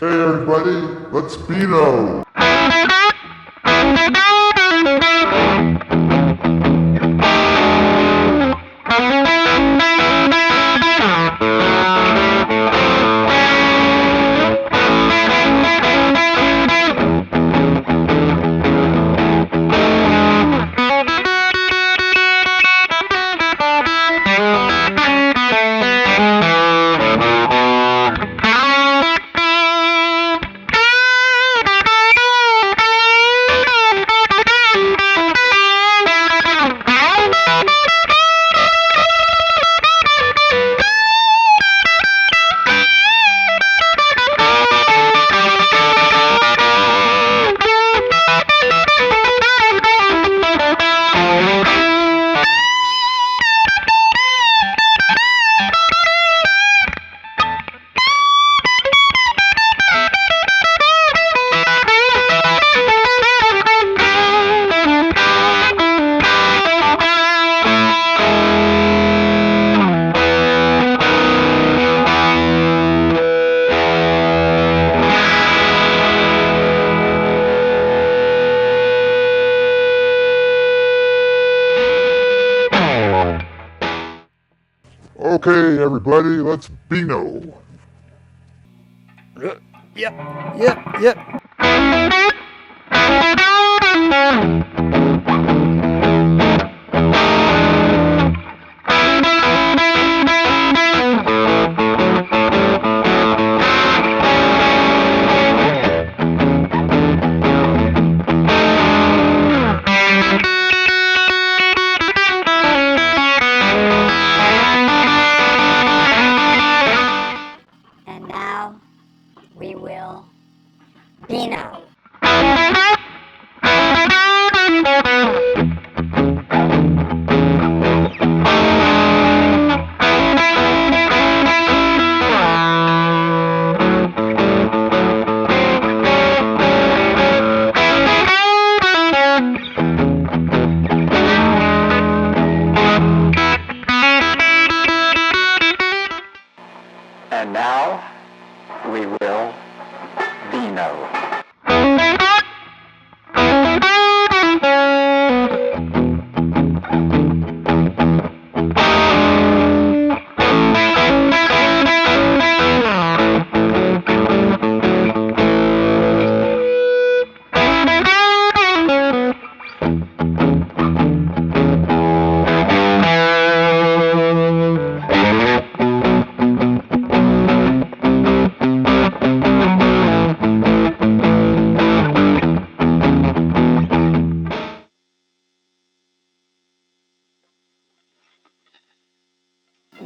Okay, everybody, let's Beano. Okay, everybody, let's Beano. Yep. And now we will Beano. And now we will Beano.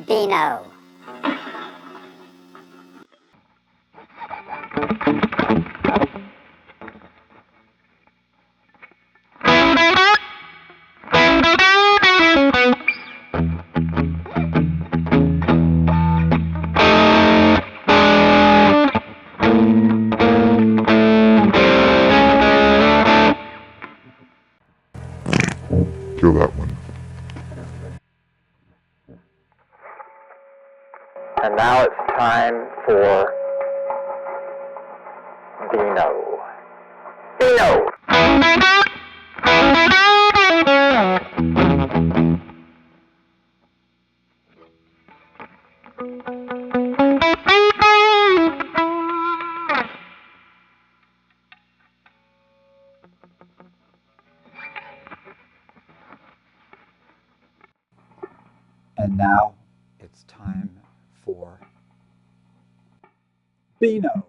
Beano. Kill that one. And now it's time for Beano. Beano! And now it's time for Beano.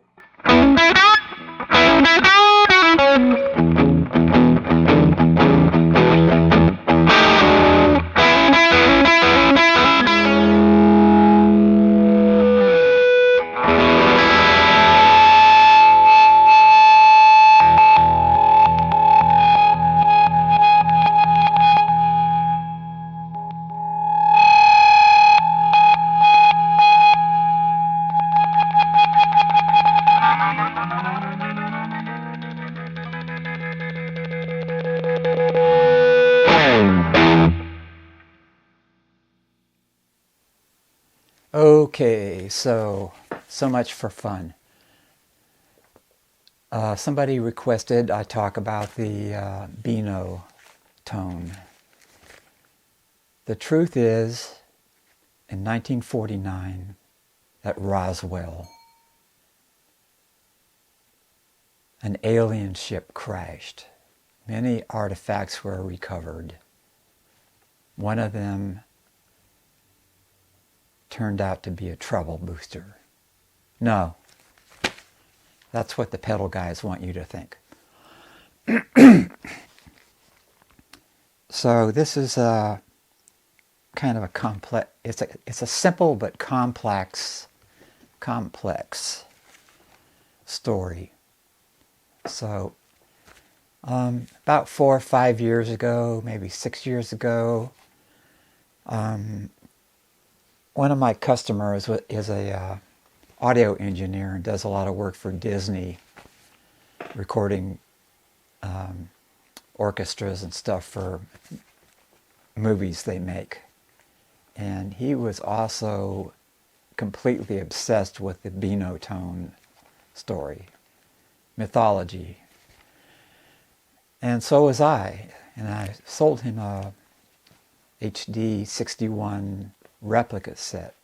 Okay, so much for fun. Somebody requested I talk about the Beano tone. The truth is, in 1949, at Roswell, an alien ship crashed. Many artifacts were recovered. One of them turned out to be a trouble booster. No, that's what the pedal guys want you to think. So this is a kind of a complex, it's a simple but complex story. So about 4 or 5 years ago, maybe 6 years ago, one of my customers is a audio engineer and does a lot of work for Disney, recording orchestras and stuff for movies they make. And he was also completely obsessed with the Beano tone story, mythology. And so was I. And I sold him a HD 61 replica set.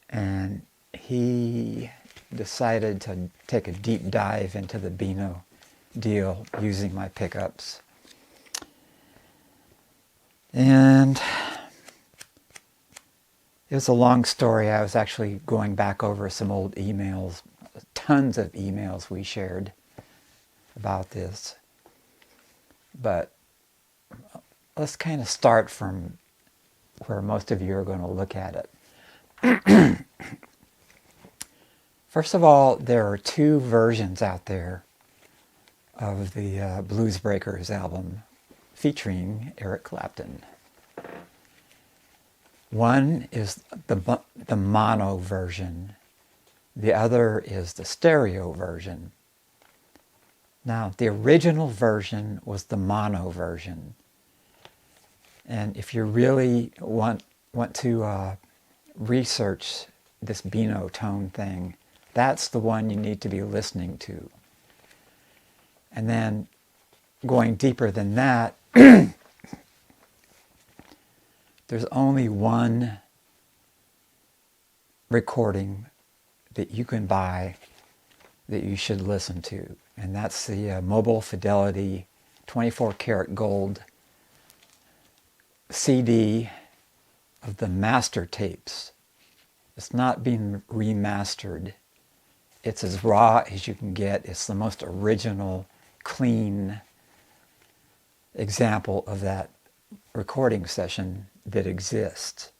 And he decided to take a deep dive into the Beano deal using my pickups. And it was a long story. I was actually going back over some old emails, tons of emails we shared about this. But let's kind of start from where most of you are going to look at it. First of all, there are 2 versions out there of the Blues Breakers album featuring Eric Clapton. One is the mono version. The other is the stereo version. Now, the original version was the mono version. And if you really want to research this Beano tone thing, that's the one you need to be listening to. And then going deeper than that, there's only one recording that you can buy that you should listen to. And that's the Mobile Fidelity 24 karat gold CD of the master tapes. It's not being remastered. It's as raw as you can get. It's the most original, clean example of that recording session that exists.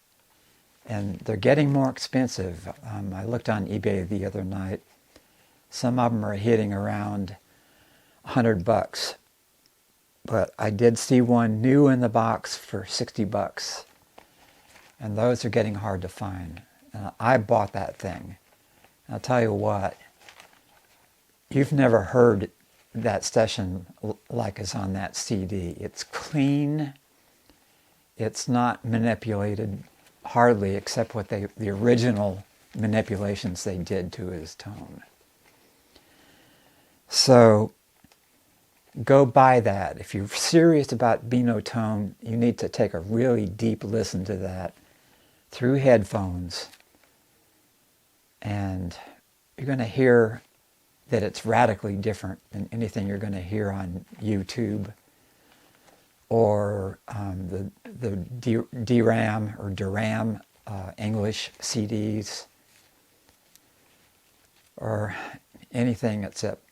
And they're getting more expensive. I looked on eBay the other night. Some of them are hitting around $100. But I did see one new in the box for $60. And those are getting hard to find. I bought that thing. And I'll tell you what, you've never heard that session like is on that CD. It's clean. It's not manipulated hardly, except what the original manipulations they did to his tone. So go buy that. If you're serious about Beano tone, you need to take a really deep listen to that through headphones. And you're going to hear that it's radically different than anything you're going to hear on YouTube or the DRAM or DRAM English CDs or anything except,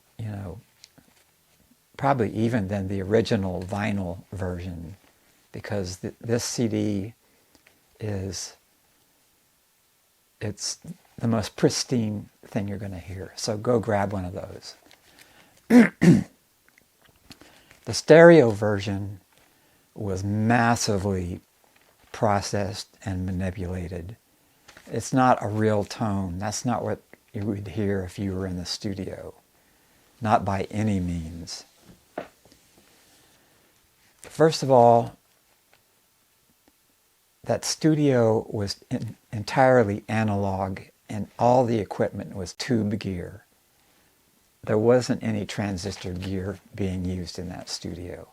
probably even than the original vinyl version, because this CD it's the most pristine thing you're going to hear. So go grab one of those. The stereo version was massively processed and manipulated. It's not a real tone. That's not what you would hear if you were in the studio. Not by any means. First of all, that studio was entirely analog and all the equipment was tube gear. there wasn't any transistor gear being used in that studio.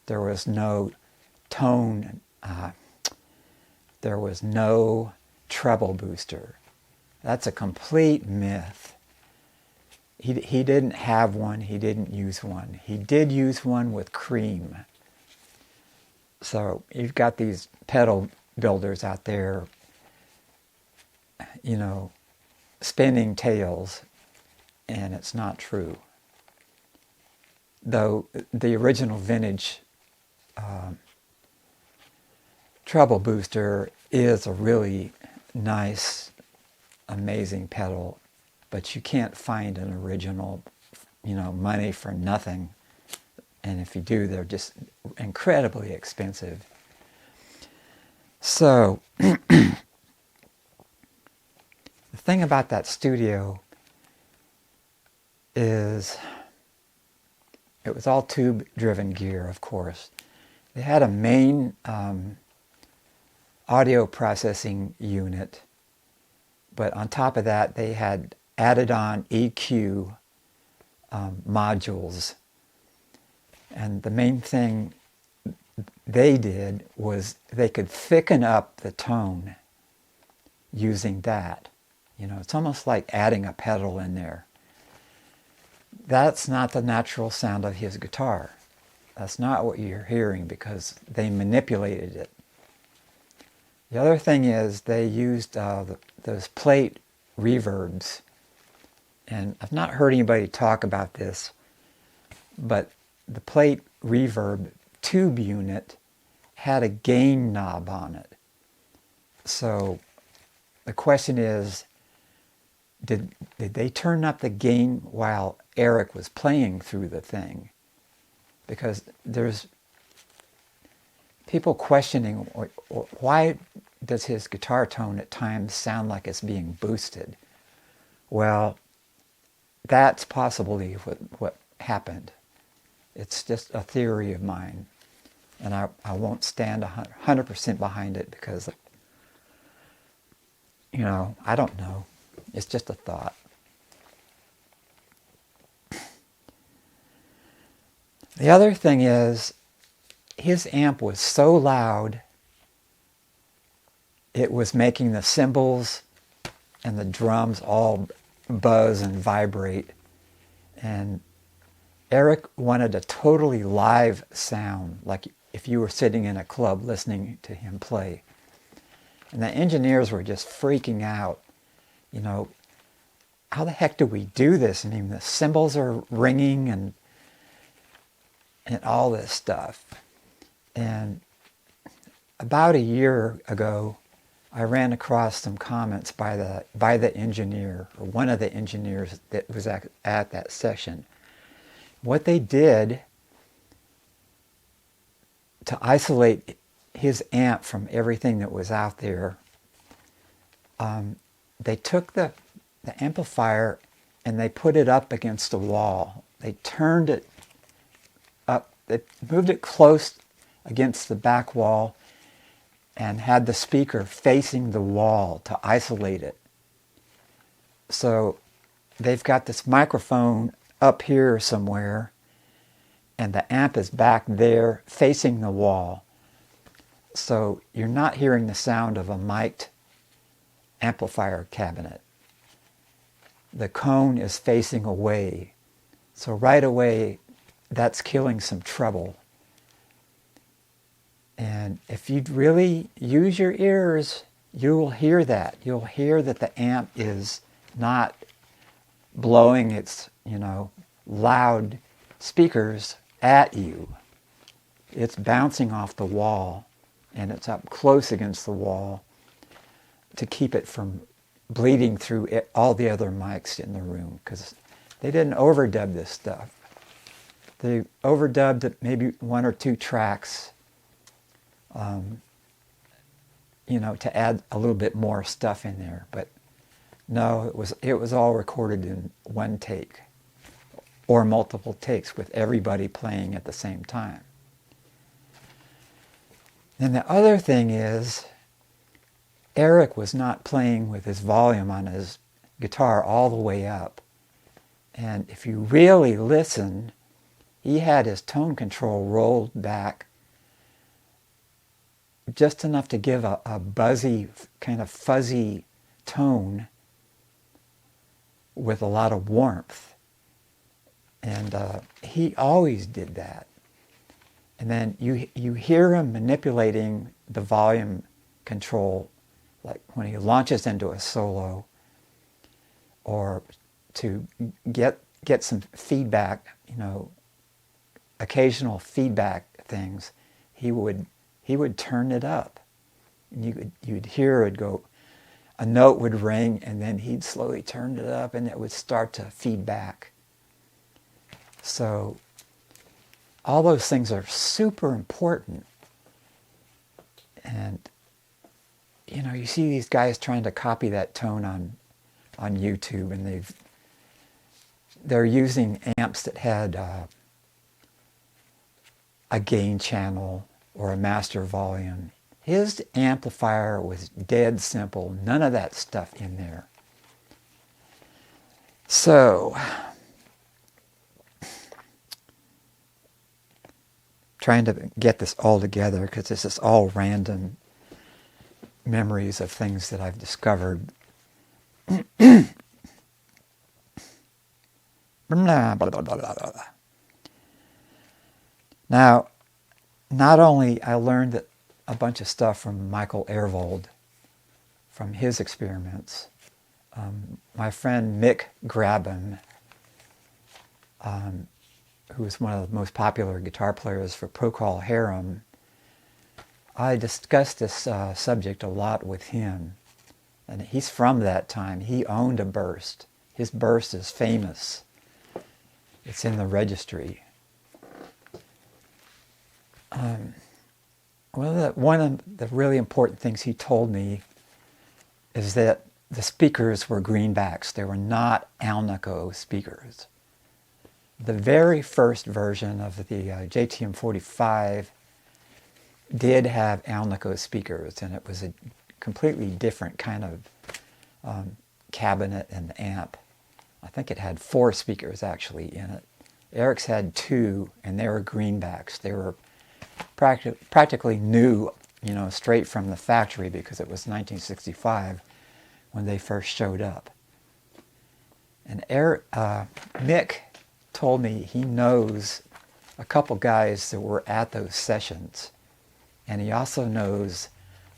There was no tone, there was no treble booster. That's a complete myth. He didn't have one, he didn't use one. He did use one with Cream. So you've got these pedal builders out there, you know, spinning tales, and it's not true. Though the original vintage treble booster is a really nice, amazing pedal, but you can't find an original, you know, money for nothing. And if you do, they're just incredibly expensive. So, the thing about that studio is it was all tube-driven gear, of course. They had a main audio processing unit, but on top of that, they had added on EQ modules. And the main thing they did was they could thicken up the tone using that. You know, it's almost like adding a pedal in there. That's not the natural sound of his guitar. That's not what you're hearing because they manipulated it. The other thing is they used those plate reverbs. And I've not heard anybody talk about this, but the plate reverb tube unit had a gain knob on it. So the question is, did they turn up the gain while Eric was playing through the thing? Because there's people questioning why does his guitar tone at times sound like it's being boosted? Well, that's possibly what happened. It's just a theory of mine, and I won't stand 100% behind it because, you know, I don't know. It's just a thought. The other thing is, his amp was so loud, it was making the cymbals and the drums all buzz and vibrate. And Eric wanted a totally live sound, like if you were sitting in a club listening to him play. And the engineers were just freaking out. You know, how the heck do we do this? I mean, the cymbals are ringing and all this stuff. And about a year ago, I ran across some comments by the engineer, or one of the engineers that was at that session. What they did to isolate his amp from everything that was out there, they took the amplifier and they put it up against a wall. They turned it up, they moved it close against the back wall and had the speaker facing the wall to isolate it. So they've got this microphone up here somewhere, and the amp is back there facing the wall. So you're not hearing the sound of a mic'd amplifier cabinet. The cone is facing away. So right away, that's killing some treble. And if you really use your ears, you will hear that. You'll hear that the amp is not blowing its, you know, loud speakers at you. It's bouncing off the wall, and it's up close against the wall to keep it from bleeding through all the other mics in the room, because they didn't overdub this stuff. They overdubbed maybe one or two tracks, you know, to add a little bit more stuff in there. But no, it was all recorded in one take or multiple takes with everybody playing at the same time. And the other thing is, Eric was not playing with his volume on his guitar all the way up. And if you really listen, he had his tone control rolled back just enough to give a buzzy, kind of fuzzy tone with a lot of warmth. And he always did that. And then you hear him manipulating the volume control, like when he launches into a solo, or to get some feedback, occasional feedback things, he would turn it up, and you'd hear it go, a note would ring, and then he'd slowly turn it up, and it would start to feedback. So all those things are super important. And you see these guys trying to copy that tone on YouTube, and they're using amps that had a gain channel or a master volume. His amplifier was dead simple, none of that stuff in there. So, trying to get this all together, because this is all random memories of things that I've discovered. Now, not only I learned a bunch of stuff from Michael Airvold, from his experiments. My friend Mick Graben, who is one of the most popular guitar players for Procol Harum, I discussed this subject a lot with him. And he's from that time. He owned a burst. His burst is famous. It's in the registry. One of the really important things he told me is that the speakers were greenbacks. They were not Alnico speakers. The very first version of the JTM 45 did have Alnico speakers, and it was a completely different kind of cabinet and amp. I think it had 4 speakers actually in it. Eric's had 2, and they were greenbacks. They were practically new, straight from the factory, because it was 1965 when they first showed up. And Mick told me he knows a couple guys that were at those sessions, and he also knows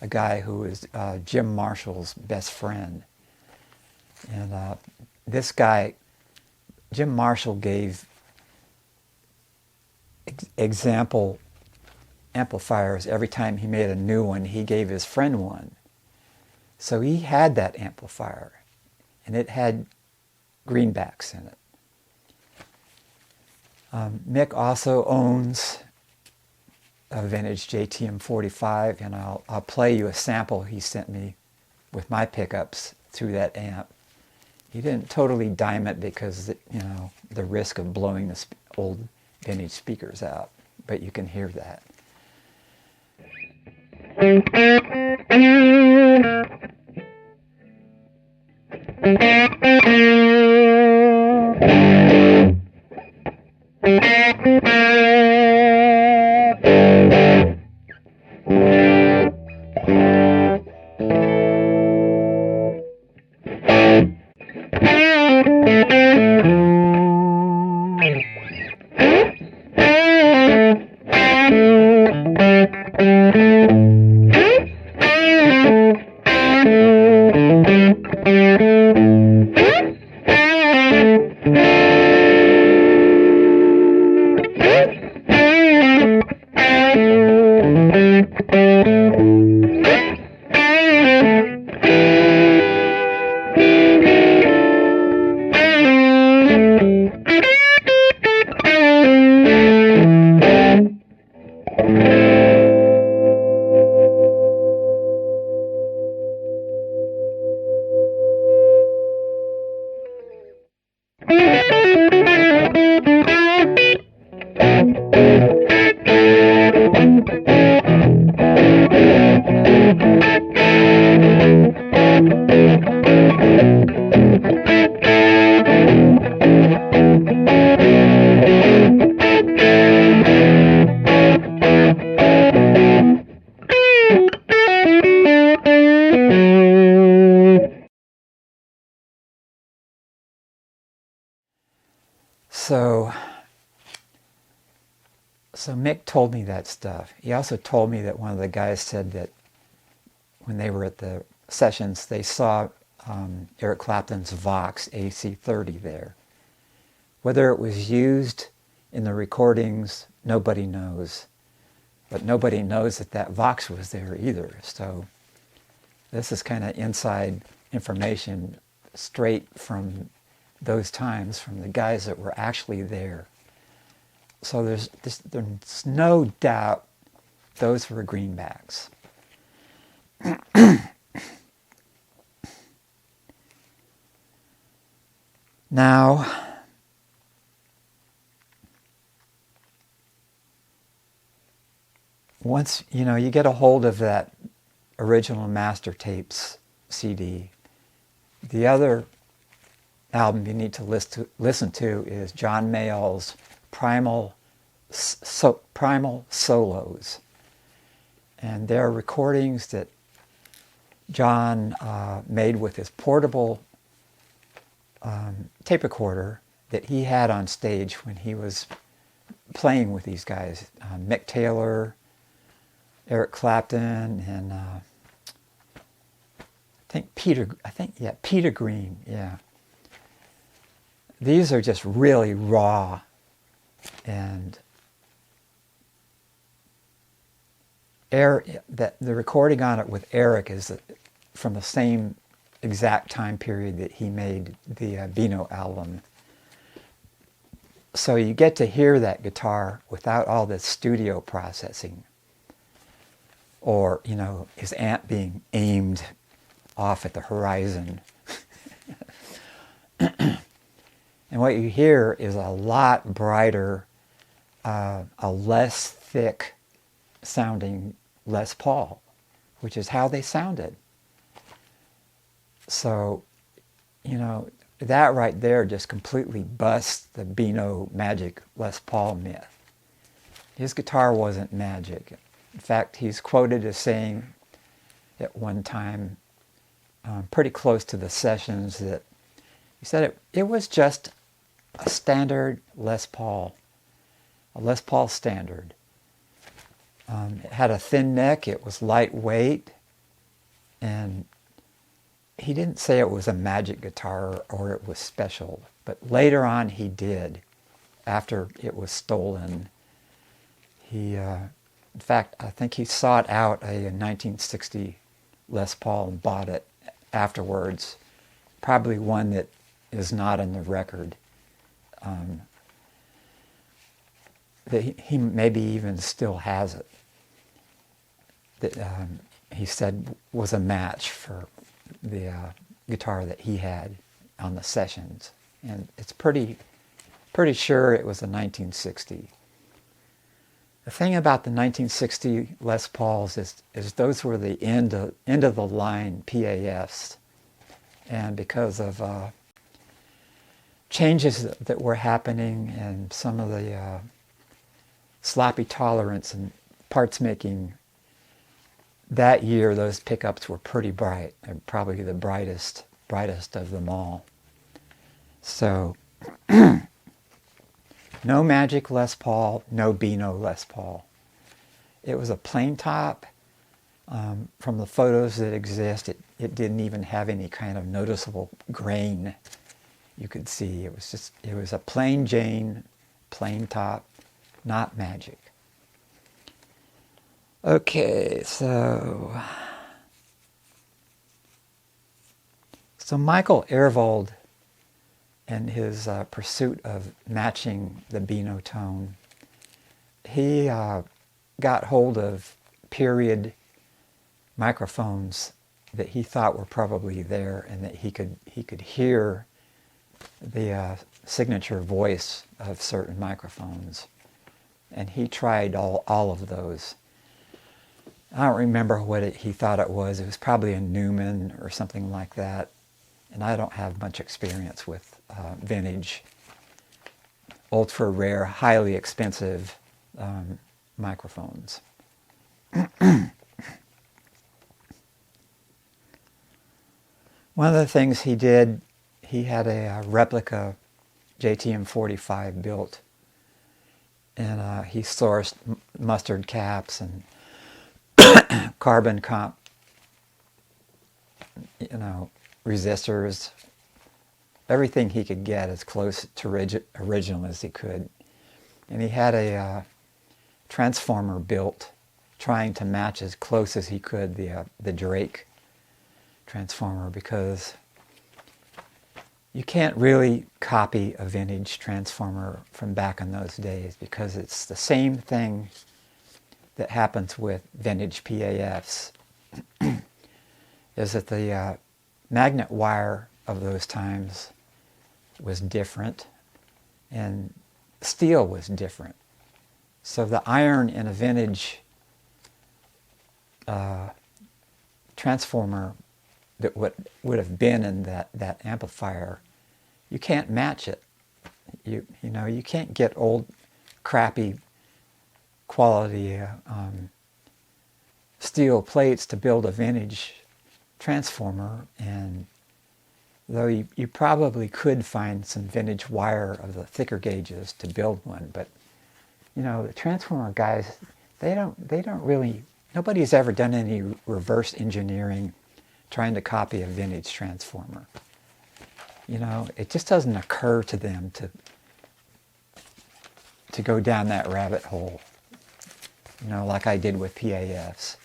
a guy who is Jim Marshall's best friend. And this guy, Jim Marshall, gave example amplifiers every time he made a new one. He gave his friend one. So he had that amplifier, and it had greenbacks in it. Mick also owns a vintage JTM 45, and I'll play you a sample he sent me with my pickups through that amp. He didn't totally dime it because the risk of blowing the old vintage speakers out, but you can hear that. So Mick told me that stuff. He also told me that one of the guys said that when they were at the sessions, they saw Eric Clapton's Vox AC-30 there. Whether it was used in the recordings, nobody knows. But nobody knows that that Vox was there either. So this is kind of inside information straight from those times, from the guys that were actually there. So there's no doubt those were greenbacks. Now, once you get a hold of that original master tapes CD, the other album you need to listen to is John Mayall's Primal Solos. And they're recordings that John made with his portable tape recorder that he had on stage when he was playing with these guys, Mick Taylor, Eric Clapton, and Peter Green. Yeah, these are just really raw, and the recording on it with Eric is from the same exact time period that he made the Beano album. So you get to hear that guitar without all this studio processing, or his amp being aimed off at the horizon. And what you hear is a lot brighter, a less thick sounding Les Paul, which is how they sounded. So, that right there just completely busts the Beano magic Les Paul myth. His guitar wasn't magic. In fact, he's quoted as saying at one time, pretty close to the sessions, that he said it was just a standard Les Paul, a Les Paul standard. It had a thin neck, it was lightweight, and he didn't say it was a magic guitar or it was special, but later on he did, after it was stolen. He, in fact, I think he sought out a 1960 Les Paul and bought it afterwards, probably one that is not in the record. That he maybe even still has it. That he said was a match for the guitar that he had on the sessions, and it's pretty sure it was a 1960. The thing about the 1960 Les Pauls is those were the end of the line PAFs, and because of changes that were happening and some of the sloppy tolerance and parts making that year, those pickups were pretty bright. They're probably the brightest of them all. So no magic Les Paul, no Beano Les Paul. It was a plain top. From the photos that exist, it didn't even have any kind of noticeable grain you could see. It was a plain Jane, plain top, not magic. Okay, so Michael Airvold and his pursuit of matching the Beano tone, he got hold of period microphones that he thought were probably there, and that he could hear the signature voice of certain microphones, and he tried all of those. I don't remember what he thought it was. It was probably a Newman or something like that, and I don't have much experience with vintage, ultra rare, highly expensive microphones. One of the things he did, he had a replica JTM 45 built. And he sourced mustard caps and carbon comp, resistors, everything he could get as close to original as he could. And he had a transformer built, trying to match as close as he could the Drake transformer, because you can't really copy a vintage transformer from back in those days, because it's the same thing that happens with vintage PAFs, is that the magnet wire of those times was different and steel was different. So the iron in a vintage transformer that would have been in that amplifier, you can't match it. You can't get old crappy quality steel plates to build a vintage transformer. And though you probably could find some vintage wire of the thicker gauges to build one, but the transformer guys, they don't really, nobody's ever done any reverse engineering trying to copy a vintage transformer. It just doesn't occur to them to go down that rabbit hole, like I did with PAFs.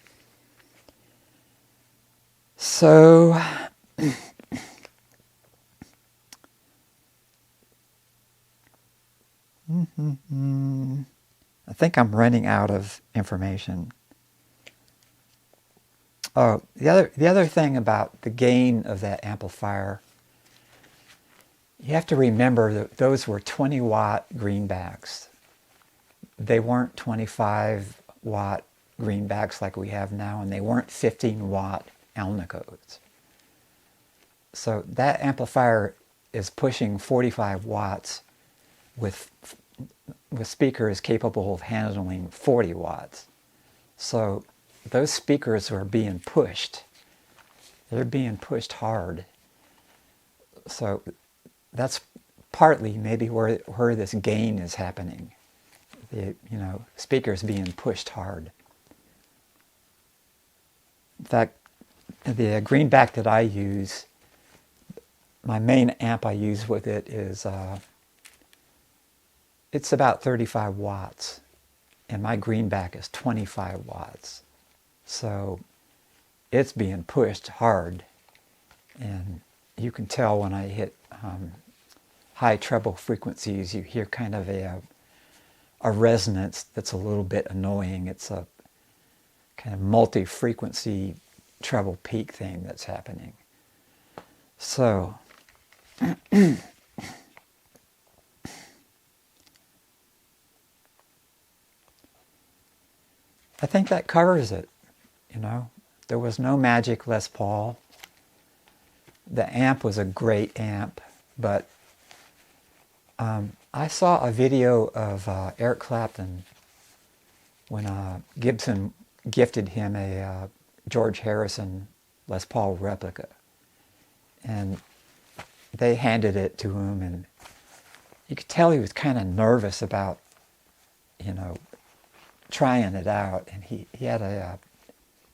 So, I think I'm running out of information. Oh, the other thing about the gain of that amplifier, you have to remember that those were 20-watt greenbacks. They weren't 25-watt greenbacks like we have now, and they weren't 15-watt Alnicos. So that amplifier is pushing 45 watts with speakers capable of handling 40 watts. So those speakers are being pushed. They're being pushed hard. So that's partly maybe where this gain is happening. Speakers being pushed hard. In fact, the greenback that I use, my main amp I use with it is, it's about 35 watts, and my greenback is 25 watts. So it's being pushed hard, and you can tell when I hit high treble frequencies, you hear kind of a resonance that's a little bit annoying. It's a kind of multi-frequency treble peak thing that's happening. So I think that covers it. There was no magic Les Paul. The amp was a great amp, but I saw a video of Eric Clapton when Gibson gifted him a George Harrison Les Paul replica, and they handed it to him, and you could tell he was kind of nervous about, trying it out. And he had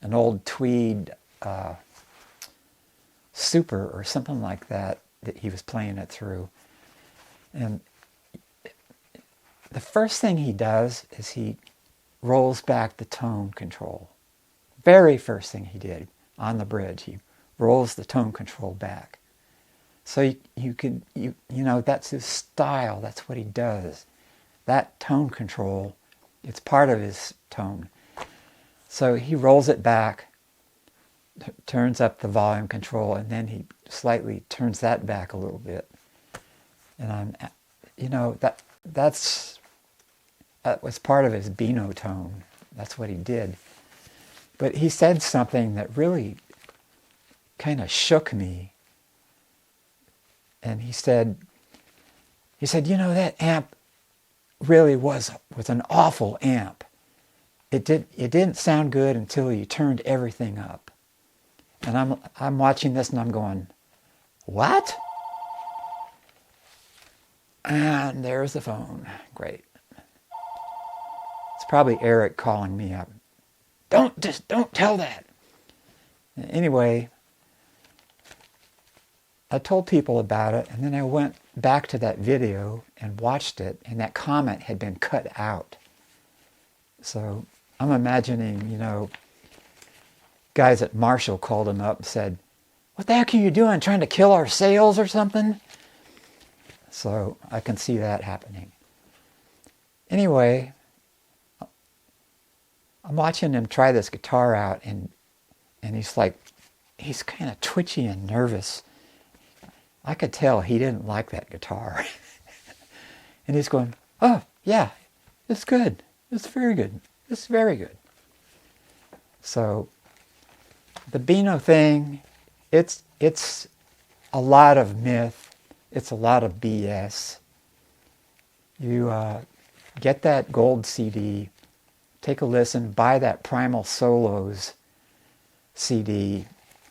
an old tweed Super or something like that he was playing it through. And the first thing he does is he rolls back the tone control. Very first thing he did on the bridge, he rolls the tone control back. So that's his style. That's what he does. That tone control, it's part of his tone. So he rolls it back, turns up the volume control, and then he slightly turns that back a little bit. And that was part of his Beano tone. That's what he did. But he said something that really kind of shook me. And he said, that amp really was an awful amp. It didn't sound good until you turned everything up. And I'm watching this and I'm going, what? And there's the phone. Great. It's probably Eric calling me up. Don't tell that. Anyway, I told people about it, and then I went back to that video and watched it, and that comment had been cut out. So I'm imagining, you know, guys at Marshall called him up and said, "What the heck are you doing? Trying to kill our sales or something?" So I can see that happening. Anyway, I'm watching him try this guitar out, and he's kind of twitchy and nervous. I could tell he didn't like that guitar. And he's going, "Oh, yeah, it's good. It's very good. It's very good." So the Beano thing, it's a lot of myth. It's a lot of BS. You get that gold CD, take a listen, buy that Primal Solos CD,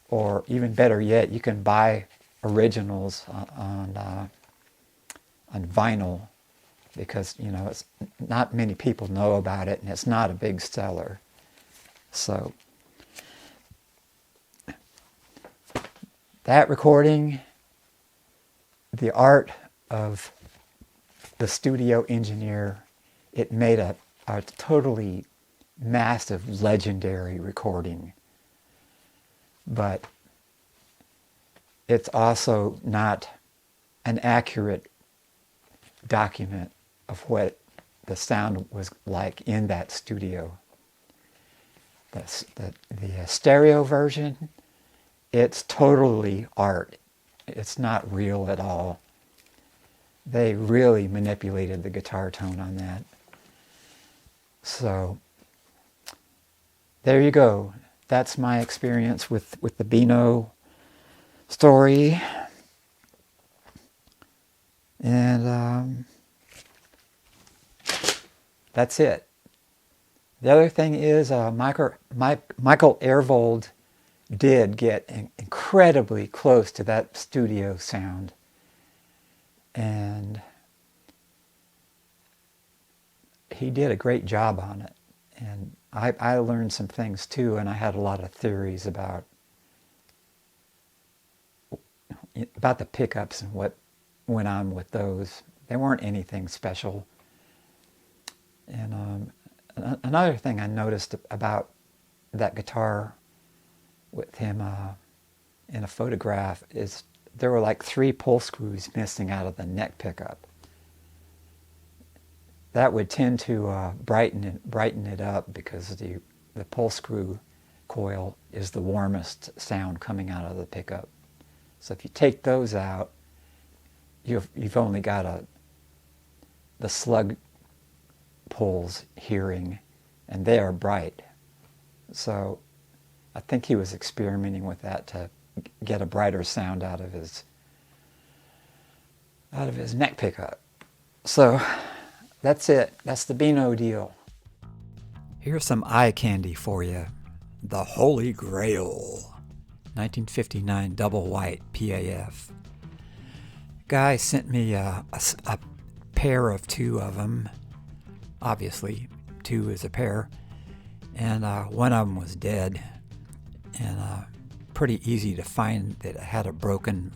or even better yet, you can buy originals on vinyl, because, you know, it's not many people know about it, and it's not a big seller. So that recording, the art of the studio engineer, it made a totally massive, legendary recording. But it's also not an accurate document of what the sound was like in that studio. The stereo version, it's totally art. It's not real at all. They really manipulated the guitar tone on that. So there you go. That's my experience with the Beano story. And that's it. The other thing is Michael Airvold did get incredibly close to that studio sound. And he did a great job on it. And I learned some things too, and I had a lot of theories about the pickups and what went on with those. They weren't anything special. And another thing I noticed about that guitar with him in a photograph is there were like 3 pull screws missing out of the neck pickup. That would tend to brighten it up, because the pull screw coil is the warmest sound coming out of the pickup. So if you take those out, you've only got the slug pulls hearing, and they are bright. So I think he was experimenting with that to get a brighter sound out of his neck pickup. So that's it. That's the Beano deal. Here's some eye candy for you. The Holy Grail. 1959 double white PAF. Guy sent me a pair of 2 of them. Obviously, 2 is a pair. And one of them was dead. And pretty easy to find that it had a broken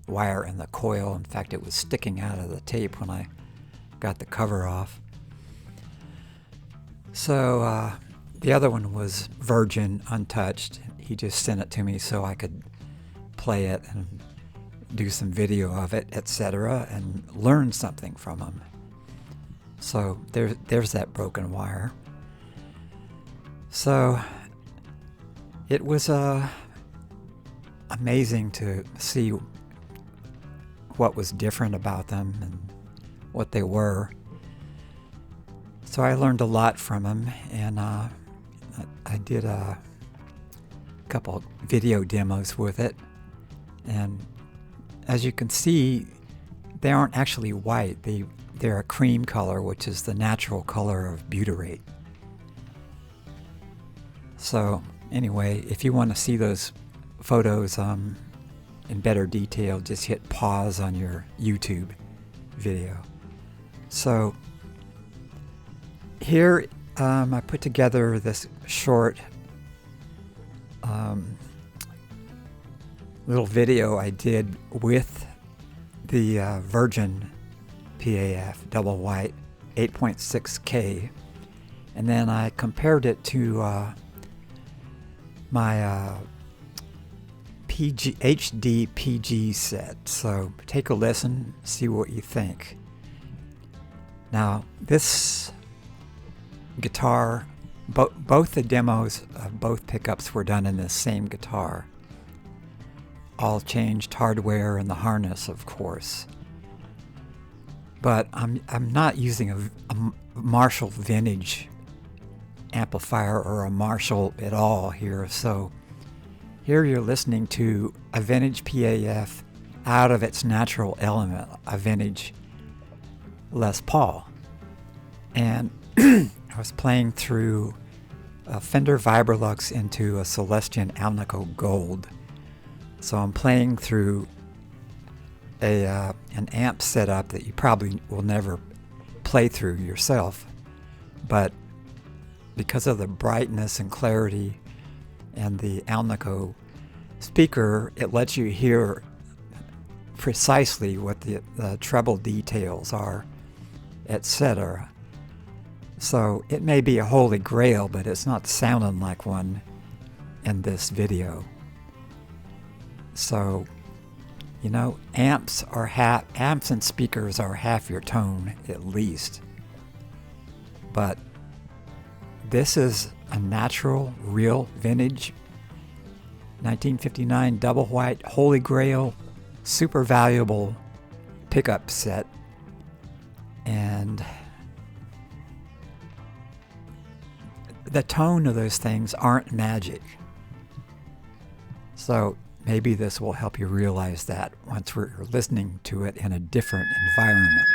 wire in the coil. In fact, it was sticking out of the tape when I got the cover off. So the other one was virgin, untouched. He just sent it to me so I could play it and do some video of it, etc., and learn something from him. So there's that broken wire. So it was amazing to see what was different about them and what they were. So I learned a lot from him, and I did a couple video demos with it. And as you can see, they aren't actually white. They're a cream color, which is the natural color of butyrate. So anyway, if you want to see those photos in better detail, just hit pause on your YouTube video. So here I put together this short little video I did with the Virgin PAF double white 8.6K, and then I compared it to my HD PG set. So take a listen, see what you think. Now this guitar, both the demos of both pickups were done in the same guitar. All changed hardware and the harness, of course. But I'm not using a Marshall vintage amplifier or a Marshall at all here. So here you're listening to a vintage PAF out of its natural element, a vintage Les Paul. And I was playing through a Fender Vibrolux into a Celestion Alnico Gold. So I'm playing through an amp setup that you probably will never play through yourself, but because of the brightness and clarity and the Alnico speaker, it lets you hear precisely what the treble details are, etc. So it may be a holy grail, but it's not sounding like one in this video. So, you know, amps and speakers are half your tone at least. But this is a natural, real, vintage 1959 double white Holy Grail super valuable pickup set, and the tone of those things aren't magic. So maybe this will help you realize that once we're listening to it in a different environment.